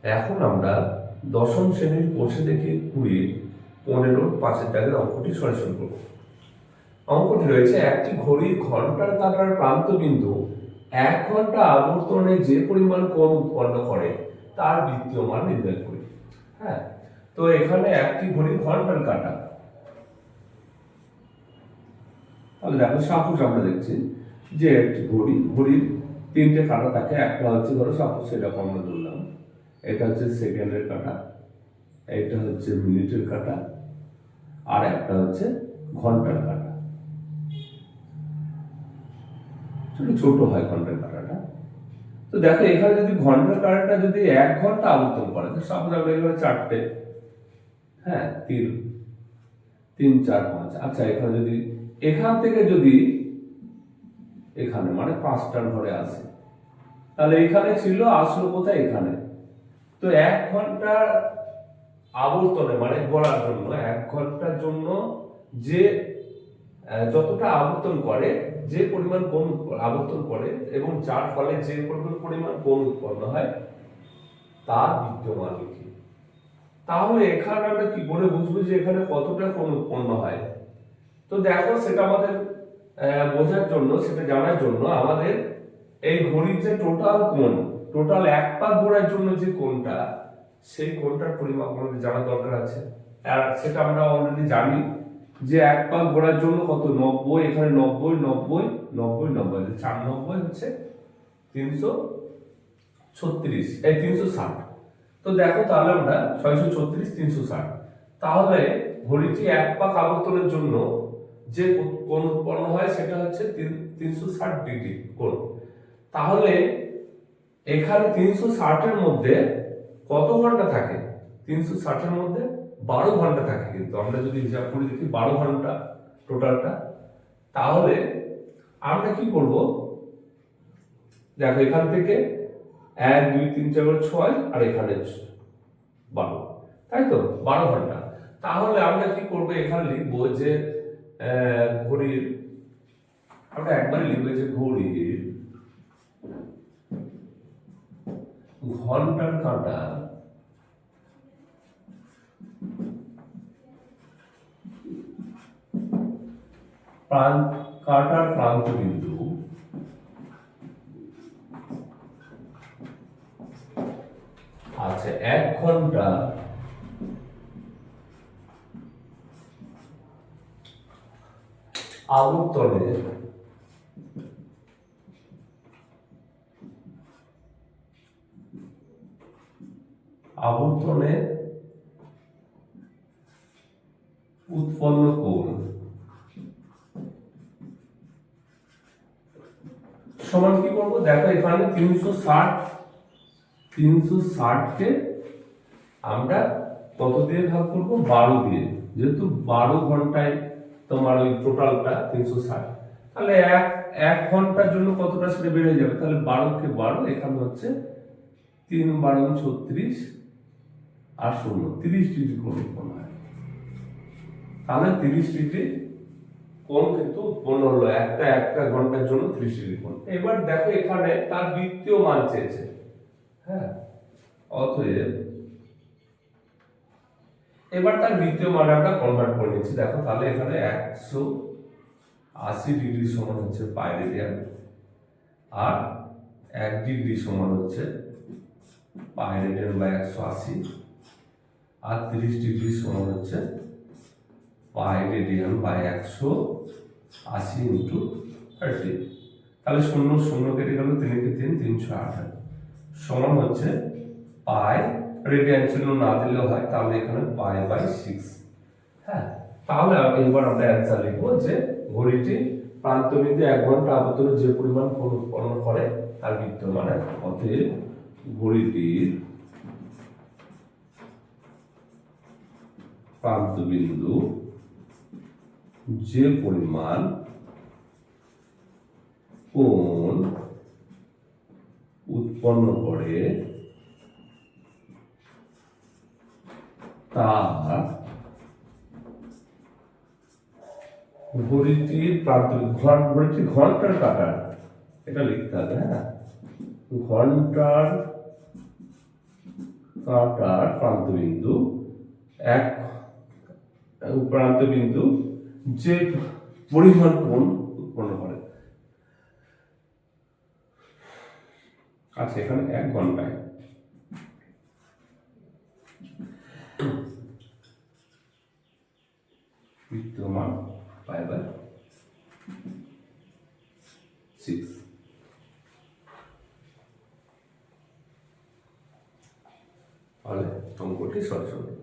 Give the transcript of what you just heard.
এখন আমরা দশম শ্রেণীর কোষে দেখি 20, 15 5-এর দাগের অঙ্কটি সলিউশন করব। অঙ্কটি রয়েছে একটি ঘড়ির ঘন্টার কাঁটার প্রান্ত বিন্দু 1 ঘন্টা আবর্তনে যে পরিমাণ কোণ উৎপন্ন করে তার বৃত্তীয় মান নির্ণয় করি। হ্যাঁ, তো এখানে একটি ঘড়ির ঘন্টার কাঁটা, তাহলে দেখো সাপোজ আমরা দেখছি যে একটি ঘড়ির 3টে কাঁটা থাকে। একটা হচ্ছে ধরো সাপোজ সেরকম আমরা ধরলাম, এটা হচ্ছে সেকেন্ডের কাঁটা, এটা হচ্ছে মিনিটের কাঁটা, আর একটা হচ্ছে ঘন্টার কাঁটা। ছোট হয় ঘন্টার কাঁটাটা। তো দেখো এখানে যদি ঘন্টার কাঁটাটা যদি 1 ঘন্টা আবর্তন করে, তো সাপোজ আমরা এখানে 4টে, হ্যাঁ 3 3 4 5, আচ্ছা এখানে যদি এখান থেকে যদি এখানে মানে 5টার ঘরে আসে, তাহলে এখানে ছিল আসলো কোথায় এখানে। তো 1 ঘন্টার আবর্তনে মানে গড়ার জন্য 1 ঘন্টার জন্য যে যতটা আবর্তন করে, যে পরিমাণ কোণ আবর্তন করে এবং যার ফলে যে পরিমাণ কোণ উৎপন্ন হয় তার বৃত্তীয় মান লিখি। তাহলে এখানে আমরা কি করে বুঝবো যে এখানে কতটা কোণ উৎপন্ন হয়? তো দেখো সেটা আমাদের বোঝার জন্য, সেটা জানার জন্য আমাদের এই ঘড়ির যে টোটাল কোণ, টোটাল এক পাক ঘোরার জন্য যে কোণটা, সেই কোণটার পরিমাপ আমাদের জানা দরকার আছে। আর সেটা আমরা অলরেডি জানি যে এক পাক ঘোরার জন্য কত, 90, এখানে 90 90 90 90, 4 90 হচ্ছে 336, এই 360। তো দেখো তাহলে আমরা 636 360, তাহলে ঘড়িটি এক পাক আবর্তনের জন্য যে কোণ উৎপন্ন হয় সেটা হচ্ছে 360 ডিগ্রি কোণ। তাহলে এখানে 360 এর মধ্যে কত ঘন্টা থাকে? 360 এর মধ্যে 12 ঘন্টা থাকে। কিন্তু আমরা যদি হিসাব করে দেখি 12 ঘন্টা টোটালটা, তাহলে আমরা কি করব? দেখো এখান থেকে 1 2 3 4 6 আর এখানে 12, তাই তো 12 ঘন্টা। তাহলে আমরা কি করব? এখানে লিখবো যে ঘড়ির, আমরা একবার লিখবো যে ঘড়ির ঘন্টার কাঁটা কাঁটার প্রান্ত বিন্দু আচ্ছা 1 ঘন্টা আবর্তনে উৎপন্ন কোণ সমান কি করবো? দেখো এখানে 360 কে আমরা কত দিয়ে ভাগ করবো? 12 দিয়ে, যেহেতু 12 ঘন্টায় তোমার ওই টোটালটা 360, তাহলে এক ঘন্টার জন্য কতটা সেটা বেড়ে যাবে? তাহলে 12 কে 12, এখানে হচ্ছে 3 12 36 আর 0 30 ডিগ্রি কোণ উৎপন্ন হয়। তাহলে 30 ডিগ্রি কোণ কিন্তু উৎপন্ন হলো একটা ঘন্টার জন্য 30 ডিগ্রি কোণ। এবার দেখো এখানে তার বৃত্তীয় মান চেয়েছে। হ্যাঁ, অতএব এবার তার বৃত্তীয় মান আমরা কনভার্ট করে নিচ্ছি। দেখো তাহলে এখানে 180 ডিগ্রি সমান হচ্ছে পাই রেডিয়ান, আর 1 ডিগ্রি সমান হচ্ছে পাই রেডিয়ান বাই 180, আর 30 ডিগ্রি সমান হচ্ছে পাই রেডিয়ান বাই 180 ইন্টু 30। তাহলে 0 0 কেটে গেল, 3 কে 3 308 সমান হচ্ছে পাই রেডিয়ান চিহ্ন না দিলেও হয়, তাহলে এখানে পাই বাই 6। হ্যাঁ, তাহলে এবার আমরা অ্যান্সার লিখবো যে ঘড়িটি প্রান্তবিন্দু 1 ঘন্টা আবর্তনে যে পরিমাণ কোণ উৎপন্ন করে তার বৃত্তীয় মান। অতএব ঘড়িটির প্রান্তবিন্দু যে পরিমাণ কোণ উৎপন্ন করে তার ঘড়িটির ঘড়িটি ঘন্টার কাঁটার, এটা লিখতে হবে। হ্যাঁ, ঘন্টার কাঁটার প্রান্তবিন্দু এক প্রান্তবিন্দু যে পরিমাণ কোণ উৎপন্ন করে। আচ্ছা, এখানে 1 ঘন্টায় বিদ্যমান π/6 তাহলে অঙ্কটি সঠিক।